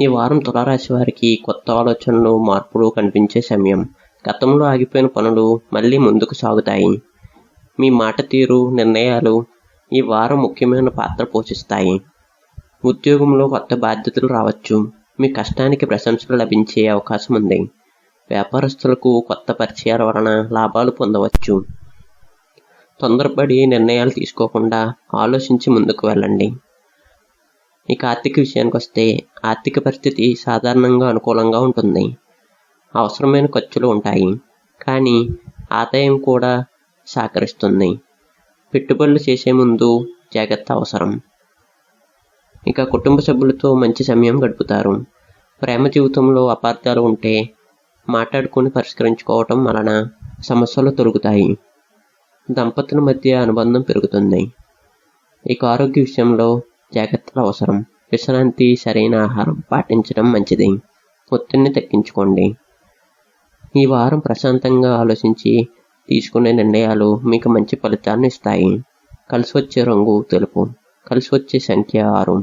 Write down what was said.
ఈ వారం తులారాశి వారికి కొత్త ఆలోచనలు, మార్పులు కనిపించే సమయం. గతంలో ఆగిపోయిన పనులు మళ్ళీ ముందుకు సాగుతాయి. మీ మాట తీరు, నిర్ణయాలు ఈ వారం ముఖ్యమైన పాత్ర పోషిస్తాయి. ఉద్యోగంలో కొత్త బాధ్యతలు రావచ్చు. మీ కష్టానికి ప్రశంసలు లభించే అవకాశం ఉంది. వ్యాపారస్తులకు కొత్త పరిచయాల వలన లాభాలు పొందవచ్చు. తొందరపడి నిర్ణయాలు తీసుకోకుండా ఆలోచించి ముందుకు వెళ్ళండి. ఇక ఆర్థిక విషయానికి వస్తే ఆర్థిక పరిస్థితి సాధారణంగా అనుకూలంగా ఉంటుంది. అవసరమైన ఖర్చులు ఉంటాయి, కానీ ఆదాయం కూడా సహకరిస్తుంది. పెట్టుబడులు చేసే ముందు జాగ్రత్త అవసరం. ఇక కుటుంబ సభ్యులతో మంచి సమయం గడుపుతారు. ప్రేమ జీవితంలో అపార్థాలు ఉంటే మాట్లాడుకుని పరిష్కరించుకోవటం వలన సమస్యలు తొలగుతాయి. దంపతుల మధ్య అనుబంధం పెరుగుతుంది. ఇక ఆరోగ్య విషయంలో జాగ్రత్తలు అవసరం. విశ్రాంతి, సరైన ఆహారం పాటించడం మంచిది. ఒత్తిడిని తగ్గించుకోండి. ఈ వారం ప్రశాంతంగా ఆలోచించి తీసుకునే నిర్ణయాలు మీకు మంచి ఫలితాలను ఇస్తాయి. కలిసి వచ్చే రంగు తెలుపు. కలిసి వచ్చే సంఖ్య 6.